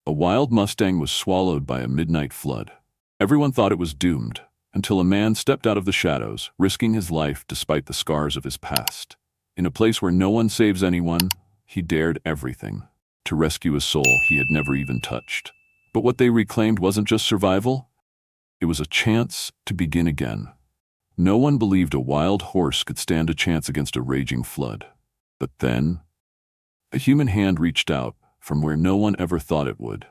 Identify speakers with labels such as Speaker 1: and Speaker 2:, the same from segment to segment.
Speaker 1: A wild Mustang was swallowed by a midnight flood. Everyone thought it was doomed, until a man stepped out of the shadows, risking his life despite the scars of his past. In a place where no one saves anyone, he dared everything to rescue a soul he had never even touched. But what they reclaimed wasn't just survival, it was a chance to begin again. No one believed a wild horse could stand a chance against a raging flood. But then, a human hand reached out from where no one ever thought it would.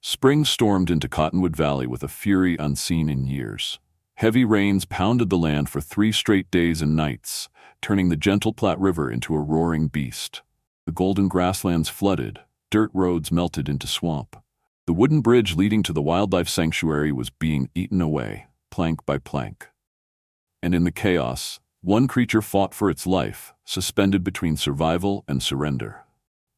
Speaker 1: Spring stormed into Cottonwood Valley with a fury unseen in years. Heavy rains pounded the land for 3 straight days and nights, turning the gentle Platte River into a roaring beast. The golden grasslands flooded, dirt roads melted into swamp. The wooden bridge leading to the wildlife sanctuary was being eaten away, plank by plank. And in the chaos, one creature fought for its life, suspended between survival and surrender.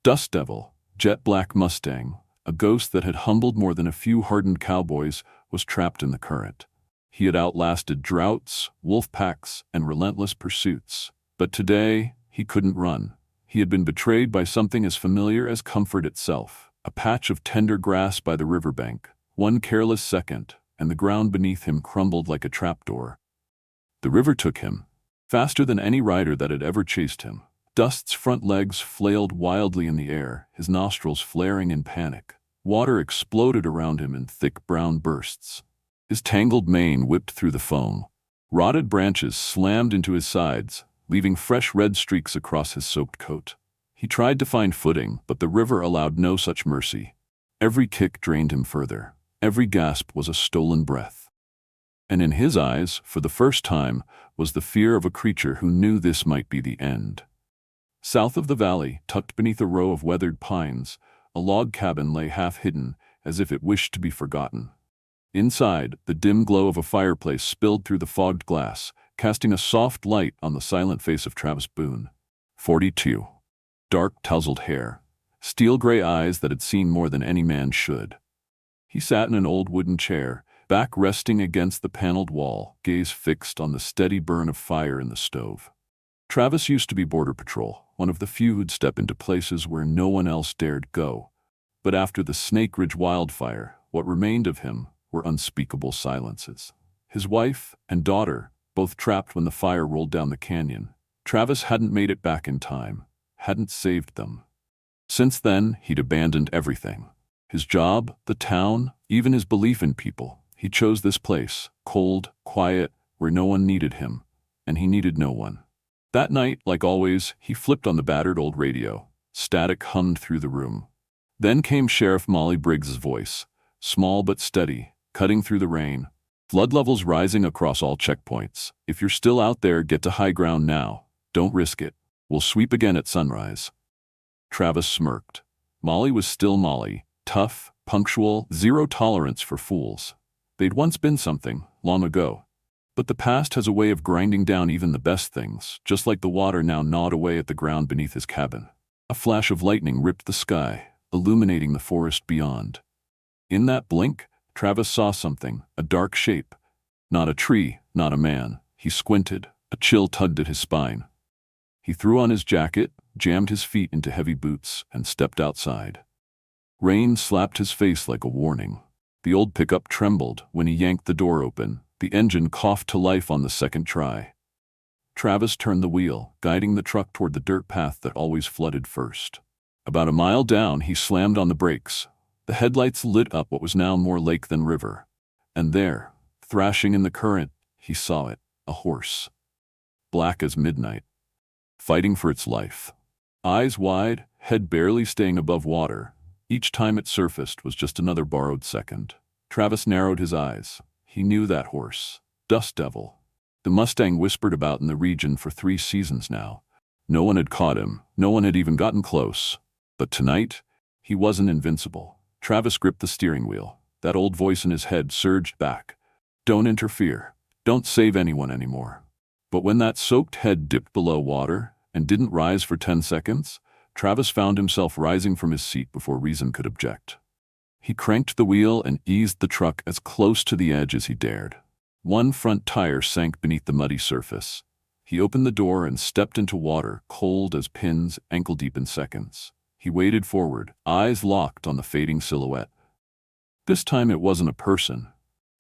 Speaker 1: Dust Devil, jet black Mustang, a ghost that had humbled more than a few hardened cowboys, was trapped in the current. He had outlasted droughts, wolf packs, and relentless pursuits. But today, he couldn't run. He had been betrayed by something as familiar as comfort itself. A patch of tender grass by the riverbank. One careless second, and the ground beneath him crumbled like a trapdoor. The river took him, faster than any rider that had ever chased him. Dust's front legs flailed wildly in the air, his nostrils flaring in panic. Water exploded around him in thick brown bursts. His tangled mane whipped through the foam. Rotted branches slammed into his sides, leaving fresh red streaks across his soaked coat. He tried to find footing, but the river allowed no such mercy. Every kick drained him further. Every gasp was a stolen breath. And in his eyes, for the first time, was the fear of a creature who knew this might be the end. South of the valley, tucked beneath a row of weathered pines, a log cabin lay half-hidden, as if it wished to be forgotten. Inside, the dim glow of a fireplace spilled through the fogged glass, casting a soft light on the silent face of Travis Boone. 42. Dark, tousled hair, steel-gray eyes that had seen more than any man should. He sat in an old wooden chair, back resting against the paneled wall, gaze fixed on the steady burn of fire in the stove. Travis used to be Border Patrol, one of the few who'd step into places where no one else dared go. But after the Snake Ridge wildfire, what remained of him were unspeakable silences. His wife and daughter, both trapped when the fire rolled down the canyon. Travis hadn't made it back in time, hadn't saved them. Since then, he'd abandoned everything. His job, the town, even his belief in people. He chose this place, cold, quiet, where no one needed him, and he needed no one. That night, like always, he flipped on the battered old radio. Static hummed through the room. Then came Sheriff Molly Briggs's voice, small but steady, cutting through the rain. Flood levels rising across all checkpoints. If you're still out there, get to high ground now. Don't risk it. We'll sweep again at sunrise. Travis smirked. Molly was still Molly, tough, punctual, zero tolerance for fools. They'd once been something, long ago. But the past has a way of grinding down even the best things, just like the water now gnawed away at the ground beneath his cabin. A flash of lightning ripped the sky, illuminating the forest beyond. In that blink, Travis saw something, a dark shape. Not a tree, not a man. He squinted. A chill tugged at his spine. He threw on his jacket, jammed his feet into heavy boots, and stepped outside. Rain slapped his face like a warning. The old pickup trembled when he yanked the door open. The engine coughed to life on the second try. Travis turned the wheel, guiding the truck toward the dirt path that always flooded first. About a mile down, he slammed on the brakes. The headlights lit up what was now more lake than river. And there, thrashing in the current, he saw it, a horse. Black as midnight. Fighting for its life. Eyes wide, head barely staying above water. Each time it surfaced was just another borrowed second. Travis narrowed his eyes. He knew that horse. Dust Devil. The Mustang whispered about in the region for 3 seasons now. No one had caught him. No one had even gotten close. But tonight, he wasn't invincible. Travis gripped the steering wheel. That old voice in his head surged back. Don't interfere. Don't save anyone anymore. But when that soaked head dipped below water and didn't rise for 10 seconds, Travis found himself rising from his seat before reason could object. He cranked the wheel and eased the truck as close to the edge as he dared. One front tire sank beneath the muddy surface. He opened the door and stepped into water, cold as pins, ankle-deep in seconds. He waded forward, eyes locked on the fading silhouette. This time it wasn't a person,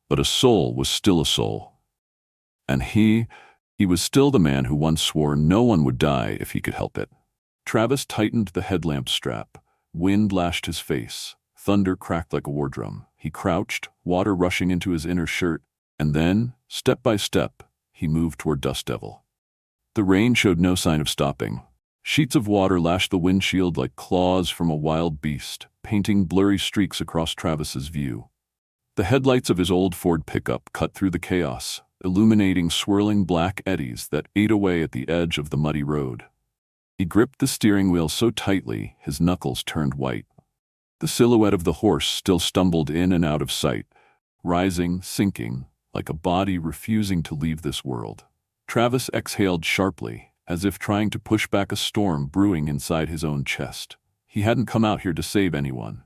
Speaker 1: but a soul was still a soul. And he was still the man who once swore no one would die if he could help it. Travis tightened the headlamp strap. Wind lashed his face. Thunder cracked like a war drum. He crouched, water rushing into his inner shirt, and then, step by step, he moved toward Dust Devil. The rain showed no sign of stopping. Sheets of water lashed the windshield like claws from a wild beast, painting blurry streaks across Travis's view. The headlights of his old Ford pickup cut through the chaos, illuminating swirling black eddies that ate away at the edge of the muddy road. He gripped the steering wheel so tightly his knuckles turned white. The silhouette of the horse still stumbled in and out of sight, rising, sinking, like a body refusing to leave this world. Travis exhaled sharply, as if trying to push back a storm brewing inside his own chest. He hadn't come out here to save anyone.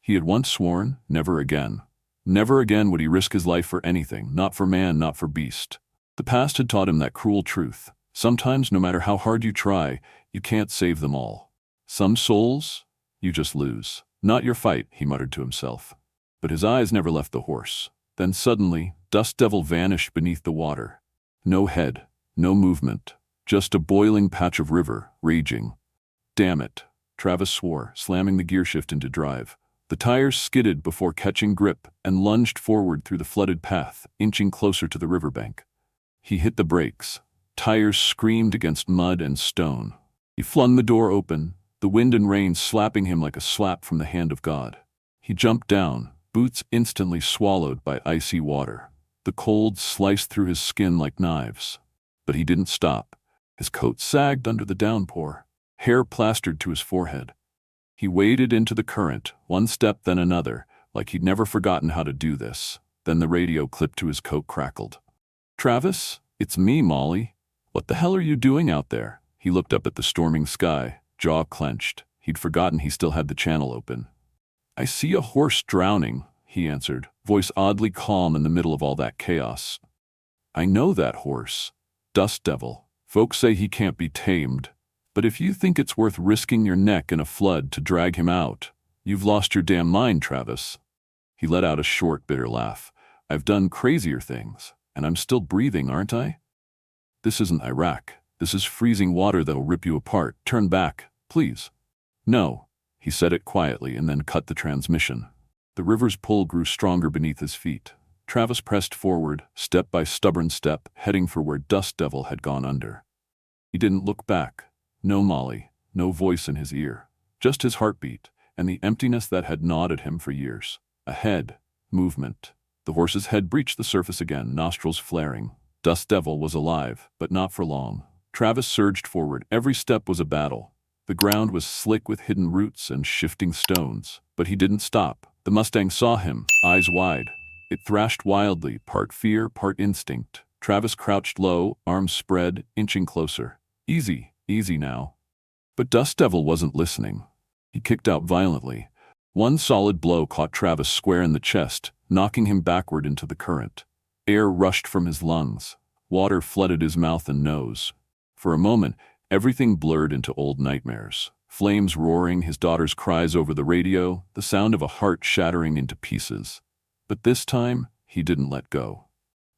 Speaker 1: He had once sworn, never again. Never again would he risk his life for anything, not for man, not for beast. The past had taught him that cruel truth. Sometimes, no matter how hard you try, you can't save them all. Some souls, you just lose. Not your fight, he muttered to himself. But his eyes never left the horse. Then suddenly, Dust Devil vanished beneath the water. No head, no movement, just a boiling patch of river, raging. Damn it, Travis swore, slamming the gearshift into drive. The tires skidded before catching grip and lunged forward through the flooded path, inching closer to the riverbank. He hit the brakes. Tires screamed against mud and stone. He flung the door open, the wind and rain slapping him like a slap from the hand of God. He jumped down, boots instantly swallowed by icy water. The cold sliced through his skin like knives. But he didn't stop. His coat sagged under the downpour, hair plastered to his forehead. He waded into the current, one step then another, like he'd never forgotten how to do this. Then the radio clipped to his coat crackled. "Travis, it's me, Molly. What the hell are you doing out there?" He looked up at the storming sky, jaw clenched. He'd forgotten he still had the channel open. "I see a horse drowning," he answered, voice oddly calm in the middle of all that chaos. "I know that horse. Dust Devil. Folks say he can't be tamed. But if you think it's worth risking your neck in a flood to drag him out, you've lost your damn mind, Travis." He let out a short, bitter laugh. "I've done crazier things, and I'm still breathing, aren't I? This isn't Iraq. This is freezing water that'll rip you apart. Turn back, please." "No." He said it quietly and then cut the transmission. The river's pull grew stronger beneath his feet. Travis pressed forward, step by stubborn step, heading for where Dust Devil had gone under. He didn't look back. No Molly, no voice in his ear. Just his heartbeat, and the emptiness that had gnawed at him for years. Ahead, movement. The horse's head breached the surface again, nostrils flaring. Dust Devil was alive, but not for long. Travis surged forward. Every step was a battle. The ground was slick with hidden roots and shifting stones. But he didn't stop. The Mustang saw him, eyes wide. It thrashed wildly, part fear, part instinct. Travis crouched low, arms spread, inching closer. Easy, easy now. But Dust Devil wasn't listening. He kicked out violently. One solid blow caught Travis square in the chest, knocking him backward into the current. Air rushed from his lungs. Water flooded his mouth and nose. For a moment, everything blurred into old nightmares. Flames roaring, his daughter's cries over the radio, the sound of a heart shattering into pieces. But this time, he didn't let go.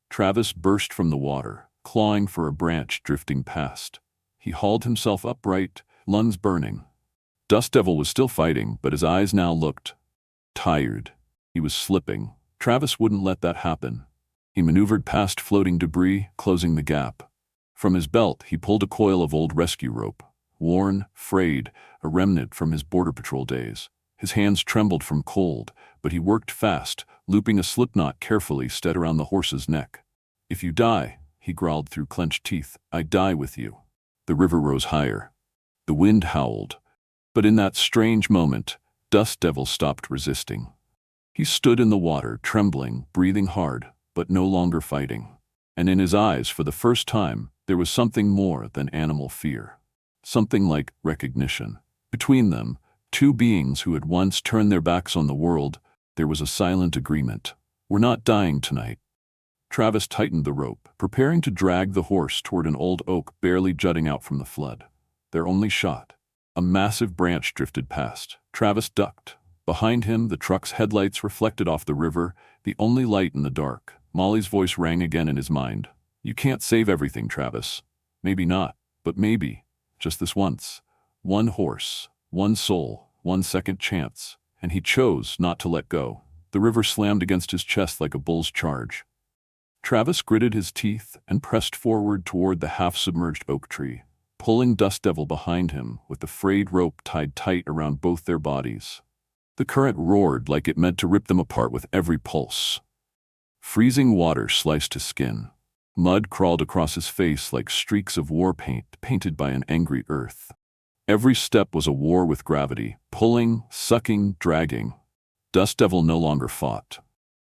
Speaker 1: Travis burst from the water, clawing for a branch drifting past. He hauled himself upright, lungs burning. Dust Devil was still fighting, but his eyes now looked tired. He was slipping. Travis wouldn't let that happen. He maneuvered past floating debris, closing the gap. From his belt, he pulled a coil of old rescue rope. Worn, frayed, a remnant from his border patrol days. His hands trembled from cold, but he worked fast, looping a slipknot carefully set around the horse's neck. "If you die," he growled through clenched teeth, "I die with you." The river rose higher. The wind howled. But in that strange moment, Dust Devil stopped resisting. He stood in the water, trembling, breathing hard, but no longer fighting. And in his eyes, for the first time, there was something more than animal fear. Something like recognition. Between them, two beings who had once turned their backs on the world, there was a silent agreement. "We're not dying tonight." Travis tightened the rope, preparing to drag the horse toward an old oak barely jutting out from the flood. Their only shot. A massive branch drifted past. Travis ducked. Behind him, the truck's headlights reflected off the river, the only light in the dark. Molly's voice rang again in his mind. You can't save everything, Travis. Maybe not, but maybe. Just this once. One horse, one soul, one second chance. And he chose not to let go. The river slammed against his chest like a bull's charge. Travis gritted his teeth and pressed forward toward the half-submerged oak tree, pulling Dust Devil behind him with the frayed rope tied tight around both their bodies. The current roared like it meant to rip them apart with every pulse. Freezing water sliced his skin. Mud crawled across his face like streaks of war paint painted by an angry earth. Every step was a war with gravity, pulling, sucking, dragging. Dust Devil no longer fought.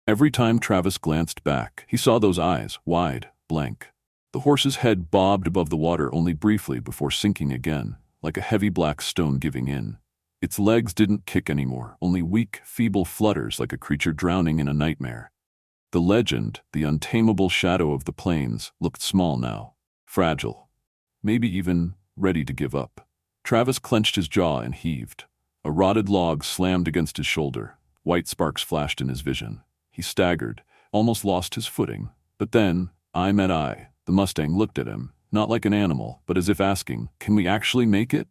Speaker 1: Every time Travis glanced back, he saw those eyes, wide, blank. The horse's head bobbed above the water only briefly before sinking again, like a heavy black stone giving in. Its legs didn't kick anymore, only weak, feeble flutters like a creature drowning in a nightmare. The legend, the untamable shadow of the plains, looked small now, fragile, maybe even ready to give up. Travis clenched his jaw and heaved. A rotted log slammed against his shoulder. White sparks flashed in his vision. He staggered, almost lost his footing. But then, eye met eye. The Mustang looked at him, not like an animal, but as if asking, "Can we actually make it?"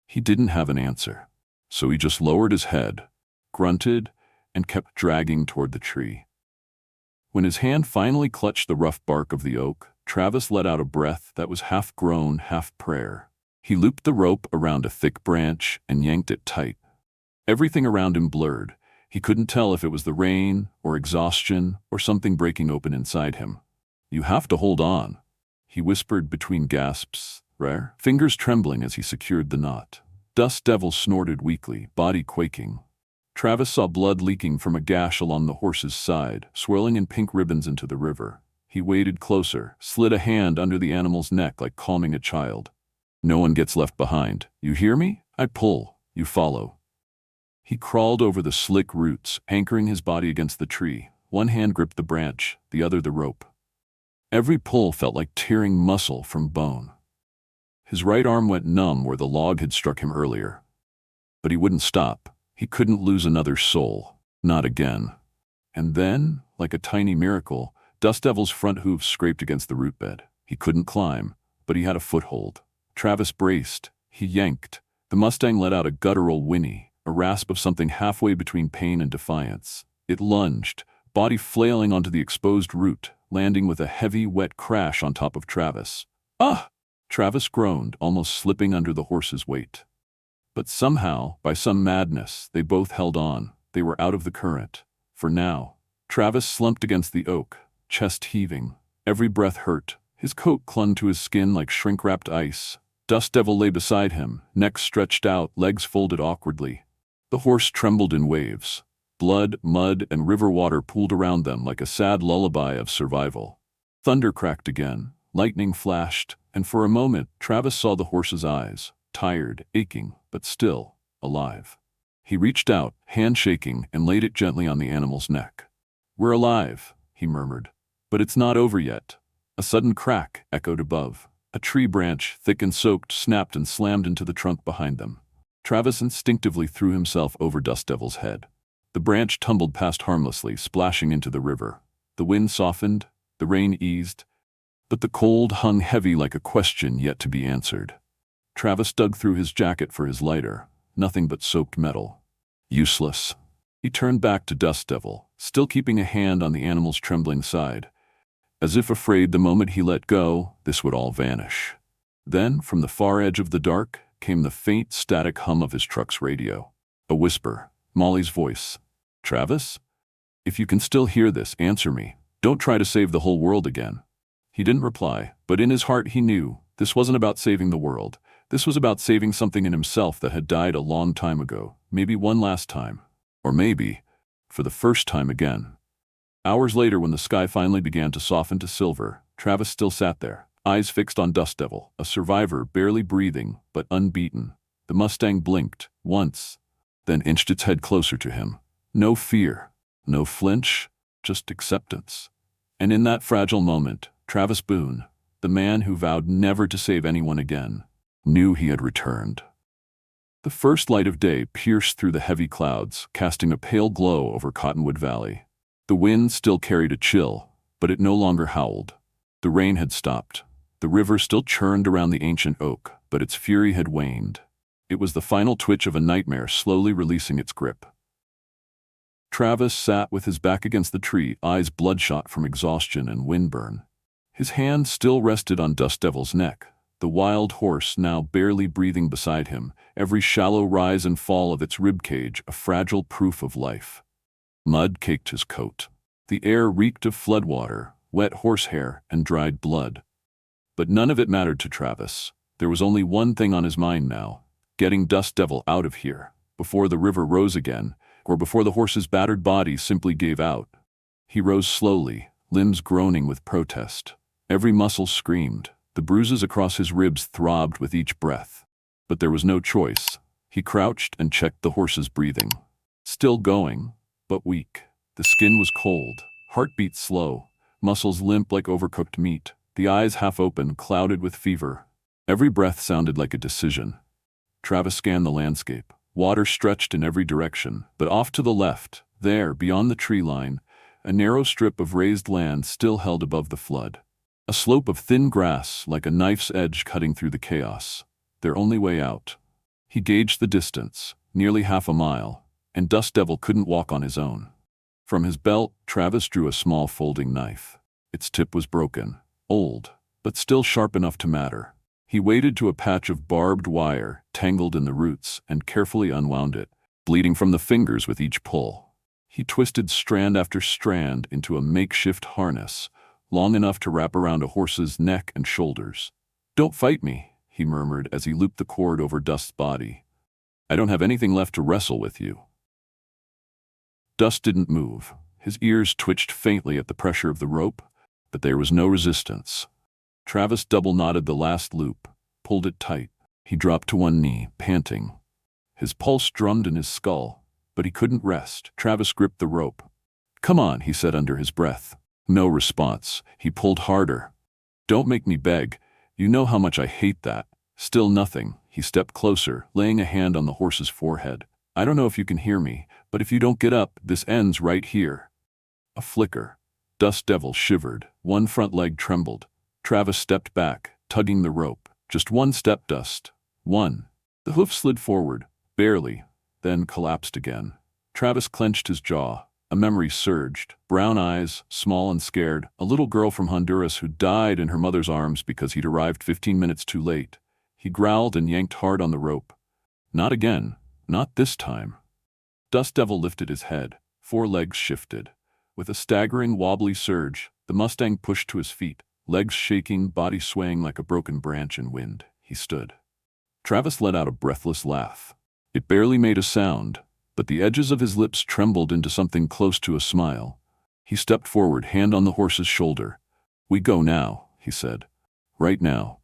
Speaker 1: He didn't have an answer, so he just lowered his head, grunted, and kept dragging toward the tree. When his hand finally clutched the rough bark of the oak, Travis let out a breath that was half groan, half prayer. He looped the rope around a thick branch and yanked it tight. Everything around him blurred. He couldn't tell if it was the rain, or exhaustion, or something breaking open inside him. "You have to hold on," he whispered between gasps, fingers trembling as he secured the knot. Dust Devil snorted weakly, body quaking. Travis saw blood leaking from a gash along the horse's side, swirling in pink ribbons into the river. He waded closer, slid a hand under the animal's neck like calming a child. "No one gets left behind. You hear me? I pull. You follow." He crawled over the slick roots, anchoring his body against the tree. One hand gripped the branch, the other the rope. Every pull felt like tearing muscle from bone. His right arm went numb where the log had struck him earlier. But he wouldn't stop. He couldn't lose another soul. Not again. And then, like a tiny miracle, Dust Devil's front hooves scraped against the root bed. He couldn't climb, but he had a foothold. Travis braced. He yanked. The Mustang let out a guttural whinny, a rasp of something halfway between pain and defiance. It lunged, body flailing onto the exposed root, landing with a heavy, wet crash on top of Travis. "Ah!" Travis groaned, almost slipping under the horse's weight. But somehow, by some madness, they both held on. They were out of the current. For now. Travis slumped against the oak, chest heaving. Every breath hurt. His coat clung to his skin like shrink-wrapped ice. Dust Devil lay beside him, neck stretched out, legs folded awkwardly. The horse trembled in waves. Blood, mud, and river water pooled around them like a sad lullaby of survival. Thunder cracked again, lightning flashed, and for a moment Travis saw the horse's eyes, tired, aching, but still alive. He reached out, hand shaking, and laid it gently on the animal's neck. "We're alive," he murmured. "But it's not over yet." A sudden crack echoed above. A tree branch, thick and soaked, snapped and slammed into the trunk behind them. Travis instinctively threw himself over Dust Devil's head. The branch tumbled past harmlessly, splashing into the river. The wind softened, the rain eased, but the cold hung heavy like a question yet to be answered. Travis dug through his jacket for his lighter. Nothing but soaked metal. Useless. He turned back to Dust Devil, still keeping a hand on the animal's trembling side, as if afraid the moment he let go, this would all vanish. Then, from the far edge of the dark, came the faint, static hum of his truck's radio. A whisper, Molly's voice. "Travis? If you can still hear this, answer me. Don't try to save the whole world again." He didn't reply, but in his heart he knew this wasn't about saving the world. This was about saving something in himself that had died a long time ago, maybe one last time. Or maybe, for the first time again. Hours later, when the sky finally began to soften to silver, Travis still sat there, eyes fixed on Dust Devil, a survivor barely breathing, but unbeaten. The Mustang blinked, once, then inched its head closer to him. No fear, no flinch, just acceptance. And in that fragile moment, Travis Boone, the man who vowed never to save anyone again, knew he had returned. The first light of day pierced through the heavy clouds, casting a pale glow over Cottonwood Valley. The wind still carried a chill, but it no longer howled. The rain had stopped. The river still churned around the ancient oak, but its fury had waned. It was the final twitch of a nightmare slowly releasing its grip. Travis sat with his back against the tree, eyes bloodshot from exhaustion and windburn. His hand still rested on Dust Devil's neck, the wild horse now barely breathing beside him, every shallow rise and fall of its ribcage a fragile proof of life. Mud caked his coat. The air reeked of floodwater, wet horsehair, and dried blood. But none of it mattered to Travis. There was only one thing on his mind now: getting Dust Devil out of here, before the river rose again, or before the horse's battered body simply gave out. He rose slowly, limbs groaning with protest. Every muscle screamed. The bruises across his ribs throbbed with each breath. But there was no choice. He crouched and checked the horse's breathing. Still going, but weak. The skin was cold, heartbeat slow, muscles limp like overcooked meat, the eyes half open, clouded with fever. Every breath sounded like a decision. Travis scanned the landscape. Water stretched in every direction, but off to the left, there, beyond the tree line, a narrow strip of raised land still held above the flood. A slope of thin grass, like a knife's edge cutting through the chaos. Their only way out. He gauged the distance, nearly half a mile, and Dust Devil couldn't walk on his own. From his belt, Travis drew a small folding knife. Its tip was broken, old, but still sharp enough to matter. He waded to a patch of barbed wire, tangled in the roots, and carefully unwound it, bleeding from the fingers with each pull. He twisted strand after strand into a makeshift harness, long enough to wrap around a horse's neck and shoulders. "Don't fight me," he murmured as he looped the cord over Dust's body. "I don't have anything left to wrestle with you." Dust didn't move. His ears twitched faintly at the pressure of the rope, but there was no resistance. Travis double-knotted the last loop, pulled it tight. He dropped to one knee, panting. His pulse drummed in his skull, but he couldn't rest. Travis gripped the rope. "Come on," he said under his breath. No response. He pulled harder. "Don't make me beg. You know how much I hate that." Still nothing. He stepped closer, laying a hand on the horse's forehead. "I don't know if you can hear me, but if you don't get up, this ends right here." A flicker. Dust Devil shivered. One front leg trembled. Travis stepped back, tugging the rope. Just one step, Dust. One. The hoof slid forward, barely, then collapsed again. Travis clenched his jaw. A memory surged. Brown eyes, small and scared. A little girl from Honduras who died in her mother's arms because he'd arrived 15 minutes too late. He growled and yanked hard on the rope. Not again. Not this time. Dust Devil lifted his head. 4 legs shifted. With a staggering, wobbly surge, the Mustang pushed to his feet. Legs shaking, body swaying like a broken branch in wind. He stood. Travis let out a breathless laugh. It barely made a sound, but the edges of his lips trembled into something close to a smile. He stepped forward, hand on the horse's shoulder. "We go now," he said. "Right now."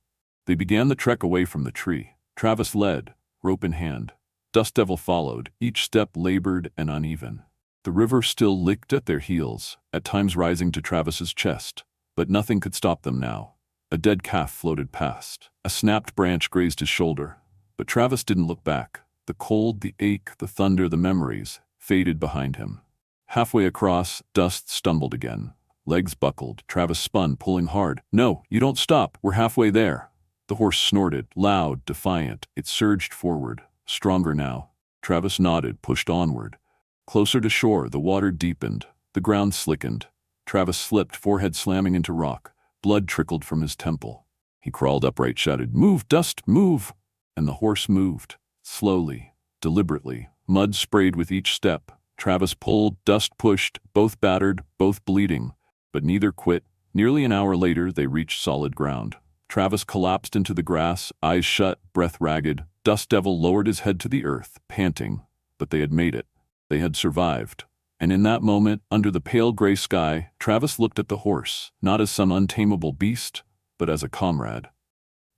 Speaker 1: They began the trek away from the tree. Travis led, rope in hand. Dust Devil followed, each step labored and uneven. The river still licked at their heels, at times rising to Travis's chest, but nothing could stop them now. A dead calf floated past. A snapped branch grazed his shoulder, but Travis didn't look back. The cold, the ache, the thunder, the memories faded behind him. Halfway across, Dust stumbled again. Legs buckled. Travis spun, pulling hard. "No, you don't stop. We're halfway there." The horse snorted, loud, defiant. It surged forward, stronger now. Travis nodded, pushed onward. Closer to shore, the water deepened. The ground slickened. Travis slipped, forehead slamming into rock. Blood trickled from his temple. He crawled upright, shouted, "Move, Dust, move!" And the horse moved. Slowly, deliberately. Mud sprayed with each step. Travis pulled, Dust pushed, both battered, both bleeding. But neither quit. Nearly an hour later, they reached solid ground. Travis collapsed into the grass, eyes shut, breath ragged. Dust Devil lowered his head to the earth, panting. But they had made it. They had survived. And in that moment, under the pale gray sky, Travis looked at the horse, not as some untamable beast, but as a comrade.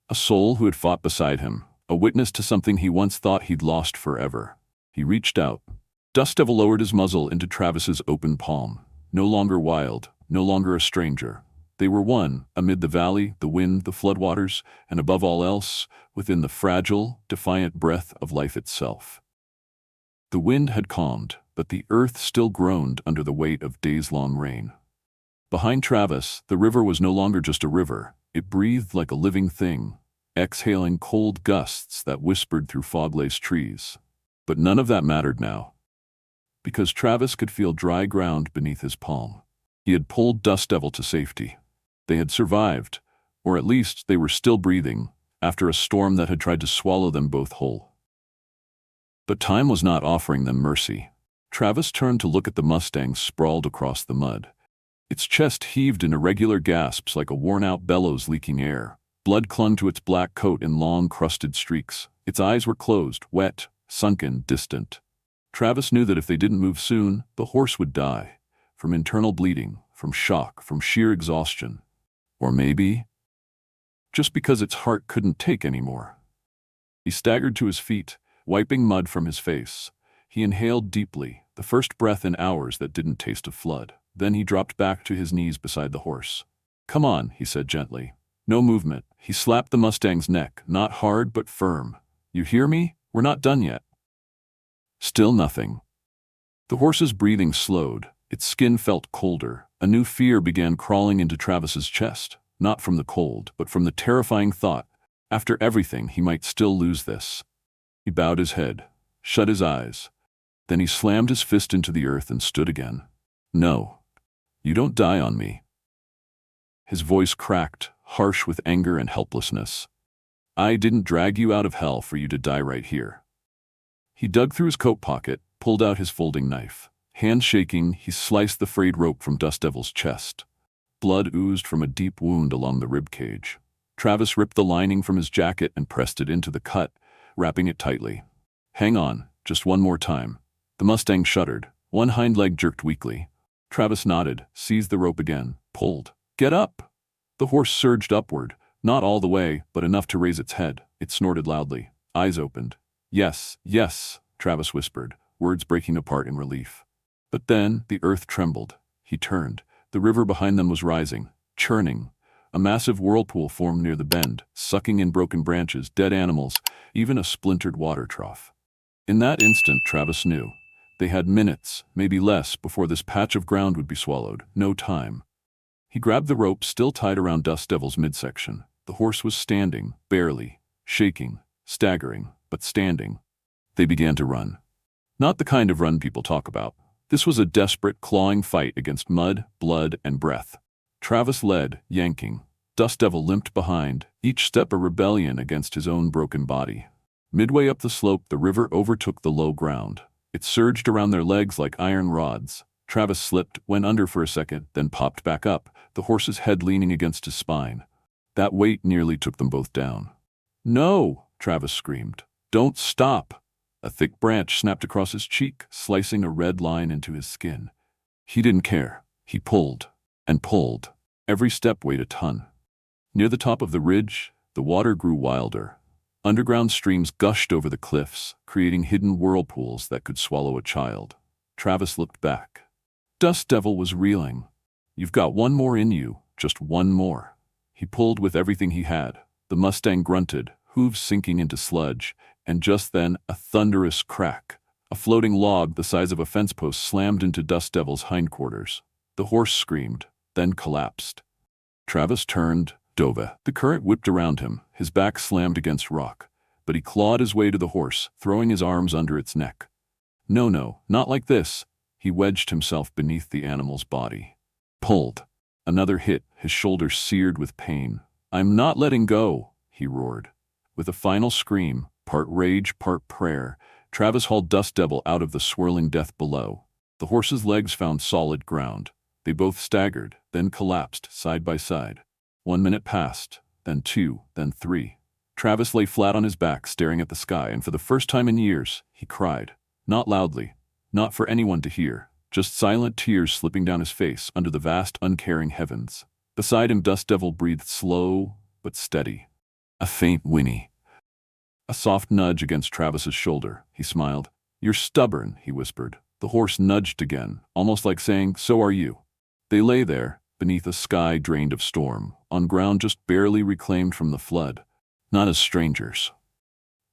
Speaker 1: A soul who had fought beside him. A witness to something he once thought he'd lost forever. He reached out. Dust Devil lowered his muzzle into Travis's open palm. No longer wild, no longer a stranger. They were one, amid the valley, the wind, the floodwaters, and above all else, within the fragile, defiant breath of life itself. The wind had calmed, but the earth still groaned under the weight of days-long rain. Behind Travis, the river was no longer just a river. It breathed like a living thing, exhaling cold gusts that whispered through fog-laced trees. But none of that mattered now, because Travis could feel dry ground beneath his palm. He had pulled Dust Devil to safety. They had survived, or at least they were still breathing, after a storm that had tried to swallow them both whole. But time was not offering them mercy. Travis turned to look at the Mustang sprawled across the mud. Its chest heaved in irregular gasps like a worn-out bellows leaking air. Blood clung to its black coat in long, crusted streaks. Its eyes were closed, wet, sunken, distant. Travis knew that if they didn't move soon, the horse would die. From internal bleeding, from shock, from sheer exhaustion. Or maybe just because its heart couldn't take anymore. He staggered to his feet, wiping mud from his face. He inhaled deeply, the first breath in hours that didn't taste of flood. Then he dropped back to his knees beside the horse. "Come on," he said gently. No movement. He slapped the Mustang's neck, not hard but firm. "You hear me? We're not done yet." Still nothing. The horse's breathing slowed. Its skin felt colder. A new fear began crawling into Travis's chest, not from the cold, but from the terrifying thought, after everything, he might still lose this. He bowed his head, shut his eyes. Then he slammed his fist into the earth and stood again. "No, you don't die on me." His voice cracked, harsh with anger and helplessness. "I didn't drag you out of hell for you to die right here." He dug through his coat pocket, pulled out his folding knife. Hands shaking, he sliced the frayed rope from Dust Devil's chest. Blood oozed from a deep wound along the rib cage. Travis ripped the lining from his jacket and pressed it into the cut, wrapping it tightly. "Hang on, just one more time." The Mustang shuddered. One hind leg jerked weakly. Travis nodded, seized the rope again, pulled. "Get up!" The horse surged upward, not all the way, but enough to raise its head. It snorted loudly. Eyes opened. "Yes, yes," Travis whispered, words breaking apart in relief. But then the earth trembled. He turned. The river behind them was rising, churning. A massive whirlpool formed near the bend, sucking in broken branches, dead animals, even a splintered water trough. In that instant, Travis knew. They had minutes, maybe less, before this patch of ground would be swallowed. No time. He grabbed the rope still tied around Dust Devil's midsection. The horse was standing, barely, shaking, staggering, but standing. They began to run. Not the kind of run people talk about. This was a desperate, clawing fight against mud, blood, and breath. Travis led, yanking. Dust Devil limped behind, each step a rebellion against his own broken body. Midway up the slope, the river overtook the low ground. It surged around their legs like iron rods. Travis slipped, went under for a second, then popped back up, the horse's head leaning against his spine. That weight nearly took them both down. "No!" Travis screamed. "Don't stop!" A thick branch snapped across his cheek, slicing a red line into his skin. He didn't care. He pulled and pulled. Every step weighed a ton. Near the top of the ridge, the water grew wilder. Underground streams gushed over the cliffs, creating hidden whirlpools that could swallow a child. Travis looked back. Dust Devil was reeling. "You've got one more in you, just one more." He pulled with everything he had. The Mustang grunted, hooves sinking into sludge, and just then a thunderous crack. A floating log the size of a fence post slammed into Dust Devil's hindquarters. The horse screamed, then collapsed. Travis turned, dove. The current whipped around him, his back slammed against rock, but he clawed his way to the horse, throwing his arms under its neck. No, not like this. He wedged himself beneath the animal's body. Pulled. Another hit, his shoulder seared with pain. "I'm not letting go," he roared. With a final scream, part rage, part prayer, Travis hauled Dust Devil out of the swirling death below. The horse's legs found solid ground. They both staggered, then collapsed, side by side. 1 minute passed, then 2, then 3. Travis lay flat on his back, staring at the sky, and for the first time in years, he cried. Not loudly, not for anyone to hear, just silent tears slipping down his face under the vast, uncaring heavens. Beside him, Dust Devil breathed slow but steady. A faint whinny. A soft nudge against Travis's shoulder. He smiled. "You're stubborn," he whispered. The horse nudged again, almost like saying, "So are you." They lay there, beneath a sky drained of storm, on ground just barely reclaimed from the flood, not as strangers,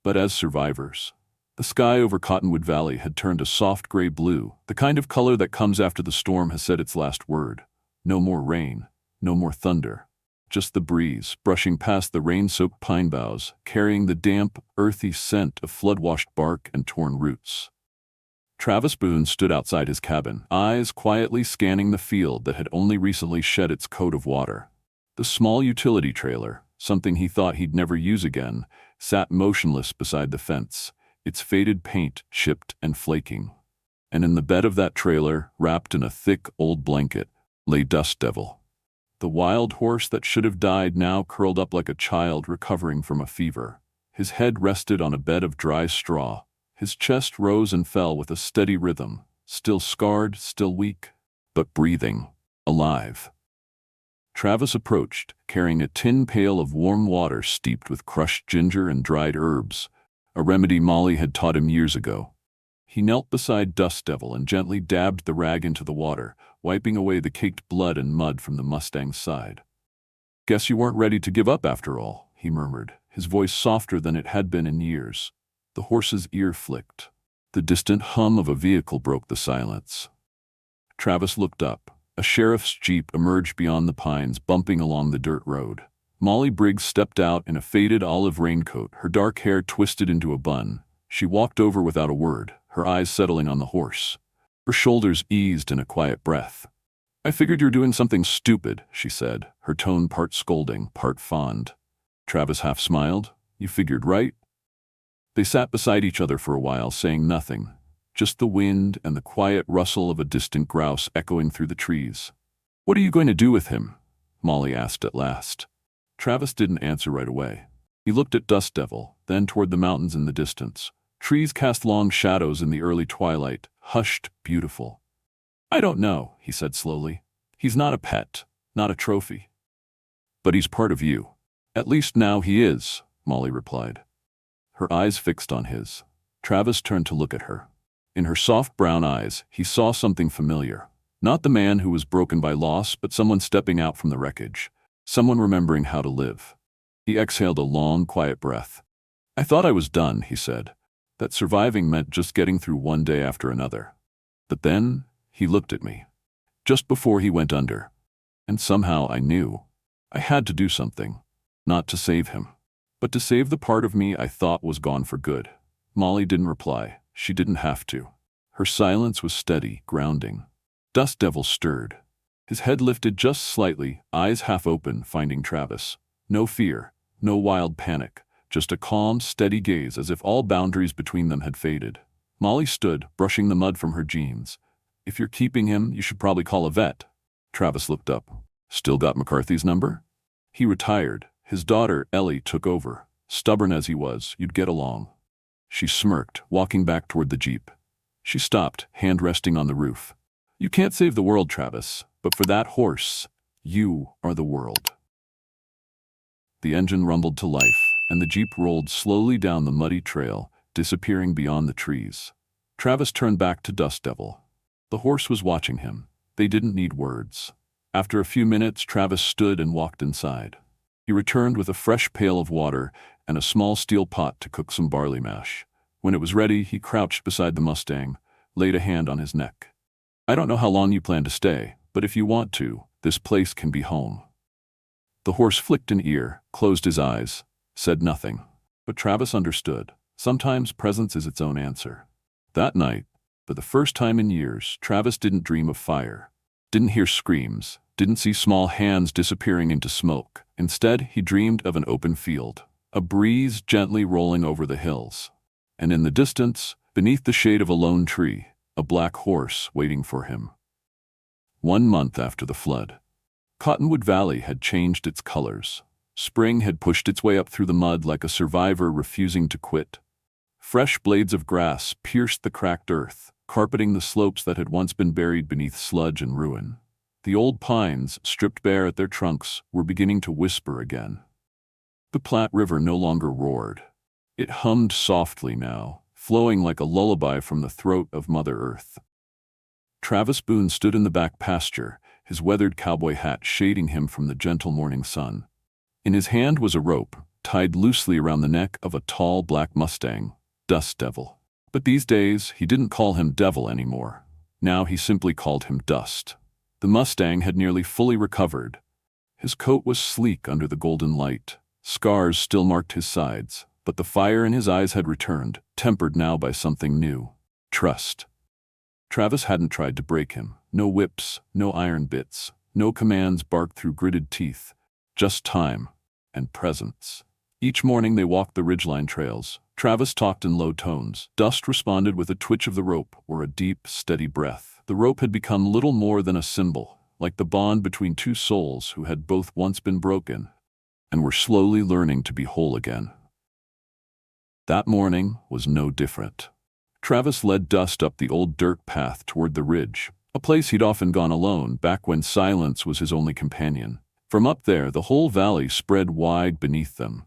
Speaker 1: but as survivors. The sky over Cottonwood Valley had turned a soft gray blue, the kind of color that comes after the storm has said its last word. No more rain, no more thunder. Just the breeze, brushing past the rain-soaked pine boughs, carrying the damp, earthy scent of flood-washed bark and torn roots. Travis Boone stood outside his cabin, eyes quietly scanning the field that had only recently shed its coat of water. The small utility trailer, something he thought he'd never use again, sat motionless beside the fence, its faded paint chipped and flaking. And in the bed of that trailer, wrapped in a thick old blanket, lay Dust Devil. The wild horse that should have died now curled up like a child recovering from a fever. His head rested on a bed of dry straw. His chest rose and fell with a steady rhythm, still scarred, still weak, but breathing, alive. Travis approached, carrying a tin pail of warm water steeped with crushed ginger and dried herbs, a remedy Molly had taught him years ago. He knelt beside Dust Devil and gently dabbed the rag into the water, wiping away the caked blood and mud from the Mustang's side. "Guess you weren't ready to give up after all," he murmured, his voice softer than it had been in years. The horse's ear flicked. The distant hum of a vehicle broke the silence. Travis looked up. A sheriff's jeep emerged beyond the pines, bumping along the dirt road. Molly Briggs stepped out in a faded olive raincoat, her dark hair twisted into a bun. She walked over without a word, her eyes settling on the horse. Her shoulders eased in a quiet breath. "I figured you were doing something stupid," she said, her tone part scolding, part fond. Travis half smiled. "You figured right?" They sat beside each other for a while, saying nothing, just the wind and the quiet rustle of a distant grouse echoing through the trees. "What are you going to do with him?" Molly asked at last. Travis didn't answer right away. He looked at Dust Devil, then toward the mountains in the distance. Trees cast long shadows in the early twilight, hushed, beautiful. "I don't know," he said slowly. "He's not a pet, not a trophy. But he's part of you. At least now he is," Molly replied. Her eyes fixed on his. Travis turned to look at her. In her soft brown eyes, he saw something familiar. Not the man who was broken by loss, but someone stepping out from the wreckage. Someone remembering how to live. He exhaled a long, quiet breath. "I thought I was done," he said. "That surviving meant just getting through one day after another. But then, he looked at me. Just before he went under. And somehow I knew. I had to do something. Not to save him, but to save the part of me I thought was gone for good." Molly didn't reply. She didn't have to. Her silence was steady, grounding. Dust Devil stirred. His head lifted just slightly, eyes half open, finding Travis. No fear, no wild panic, just a calm, steady gaze as if all boundaries between them had faded. Molly stood, brushing the mud from her jeans. "If you're keeping him, you should probably call a vet." Travis looked up. "Still got McCarthy's number?" He retired. His daughter, Ellie, took over. Stubborn as he was, you'd get along. She smirked, walking back toward the jeep. She stopped, hand resting on the roof. "You can't save the world, Travis, but for that horse, you are the world." The engine rumbled to life, and the jeep rolled slowly down the muddy trail, disappearing beyond the trees. Travis turned back to Dust Devil. The horse was watching him. They didn't need words. After a few minutes, Travis stood and walked inside. He returned with a fresh pail of water and a small steel pot to cook some barley mash. When it was ready, he crouched beside the Mustang, laid a hand on his neck. "I don't know how long you plan to stay, but if you want to, this place can be home." The horse flicked an ear, closed his eyes, said nothing. But Travis understood. Sometimes presence is its own answer. That night, for the first time in years, Travis didn't dream of fire, didn't hear screams, didn't see small hands disappearing into smoke. Instead, he dreamed of an open field, a breeze gently rolling over the hills. And in the distance, beneath the shade of a lone tree, a black horse waiting for him. 1 month after the flood, Cottonwood Valley had changed its colors. Spring had pushed its way up through the mud like a survivor refusing to quit. Fresh blades of grass pierced the cracked earth, carpeting the slopes that had once been buried beneath sludge and ruin. The old pines, stripped bare at their trunks, were beginning to whisper again. The Platte River no longer roared. It hummed softly now, flowing like a lullaby from the throat of Mother Earth. Travis Boone stood in the back pasture, his weathered cowboy hat shading him from the gentle morning sun. In his hand was a rope, tied loosely around the neck of a tall black Mustang, Dust Devil. But these days, he didn't call him Devil anymore. Now he simply called him Dust. The Mustang had nearly fully recovered. His coat was sleek under the golden light. Scars still marked his sides, but the fire in his eyes had returned, tempered now by something new: trust. Travis hadn't tried to break him. No whips, no iron bits, no commands barked through gritted teeth. Just time and presence. Each morning they walked the ridgeline trails. Travis talked in low tones. Dust responded with a twitch of the rope or a deep, steady breath. The rope had become little more than a symbol, like the bond between two souls who had both once been broken and were slowly learning to be whole again. That morning was no different. Travis led Dust up the old dirt path toward the ridge, a place he'd often gone alone back when silence was his only companion. From up there, the whole valley spread wide beneath them.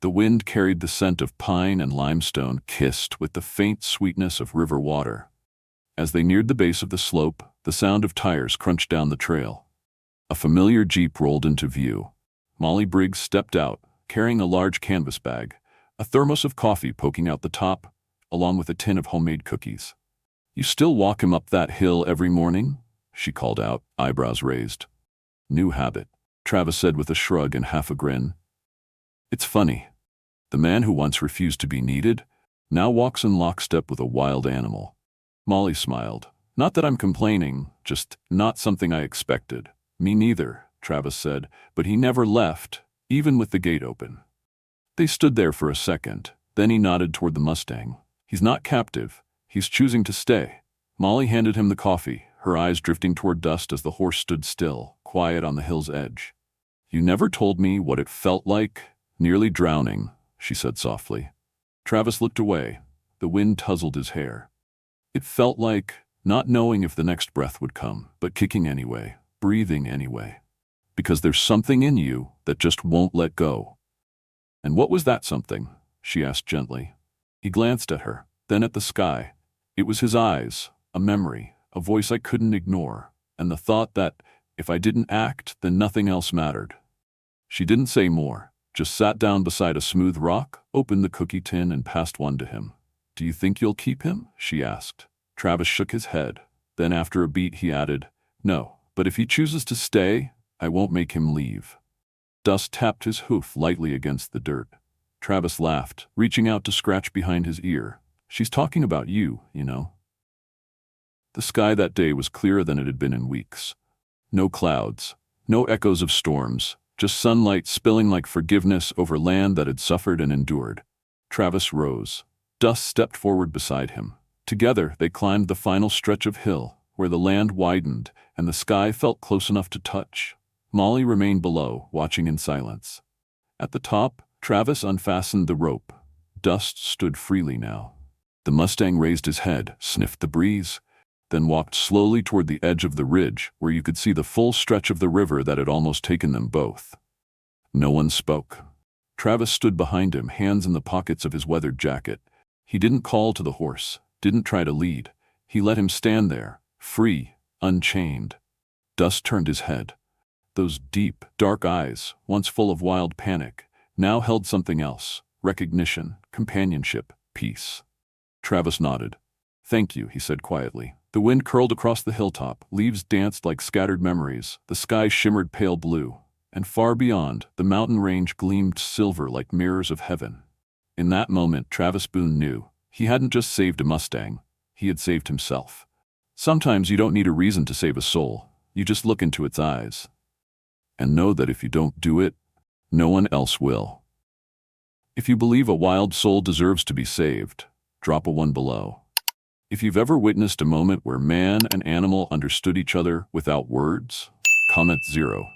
Speaker 1: The wind carried the scent of pine and limestone, kissed with the faint sweetness of river water. As they neared the base of the slope, the sound of tires crunched down the trail. A familiar Jeep rolled into view. Molly Briggs stepped out, carrying a large canvas bag, a thermos of coffee poking out the top, along with a tin of homemade cookies. "You still walk him up that hill every morning?" she called out, eyebrows raised. "New habit," Travis said with a shrug and half a grin. "It's funny. The man who once refused to be needed now walks in lockstep with a wild animal." Molly smiled. "Not that I'm complaining, just not something I expected." "Me neither," Travis said, "but he never left, even with the gate open." They stood there for a second, then he nodded toward the Mustang. "He's not captive. He's choosing to stay." Molly handed him the coffee, her eyes drifting toward Dust as the horse stood still, quiet on the hill's edge. "You never told me what it felt like, nearly drowning," she said softly. Travis looked away. The wind tousled his hair. "It felt like not knowing if the next breath would come, but kicking anyway, breathing anyway. Because there's something in you that just won't let go." "And what was that something?" she asked gently. He glanced at her, then at the sky. It was his eyes, a memory, a voice I couldn't ignore, and the thought that if I didn't act, then nothing else mattered. She didn't say more, just sat down beside a smooth rock, opened the cookie tin and passed one to him. "Do you think you'll keep him?" she asked. Travis shook his head. Then after a beat he added, "No, but if he chooses to stay, I won't make him leave." Dust tapped his hoof lightly against the dirt. Travis laughed, reaching out to scratch behind his ear. "She's talking about you, you know." The sky that day was clearer than it had been in weeks. No clouds, no echoes of storms, just sunlight spilling like forgiveness over land that had suffered and endured. Travis rose. Dust stepped forward beside him. Together, they climbed the final stretch of hill, where the land widened and the sky felt close enough to touch. Molly remained below, watching in silence. At the top, Travis unfastened the rope. Dust stood freely now. The Mustang raised his head, sniffed the breeze, then walked slowly toward the edge of the ridge, where you could see the full stretch of the river that had almost taken them both. No one spoke. Travis stood behind him, hands in the pockets of his weathered jacket. He didn't call to the horse, didn't try to lead. He let him stand there, free, unchained. Dust turned his head. Those deep, dark eyes, once full of wild panic, now held something else: recognition, companionship, peace. Travis nodded. "Thank you," he said quietly. The wind curled across the hilltop, leaves danced like scattered memories, the sky shimmered pale blue, and far beyond, the mountain range gleamed silver like mirrors of heaven. In that moment, Travis Boone knew he hadn't just saved a Mustang, he had saved himself. Sometimes you don't need a reason to save a soul, you just look into its eyes. And know that if you don't do it, no one else will. If you believe a wild soul deserves to be saved, drop a 1 below. If you've ever witnessed a moment where man and animal understood each other without words, comment 0.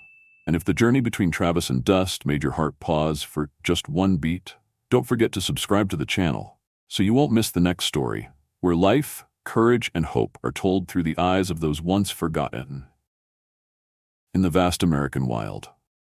Speaker 1: And if the journey between Travis and Dust made your heart pause for just one beat, don't forget to subscribe to the channel so you won't miss the next story, where life, courage, and hope are told through the eyes of those once forgotten. In the vast American wild.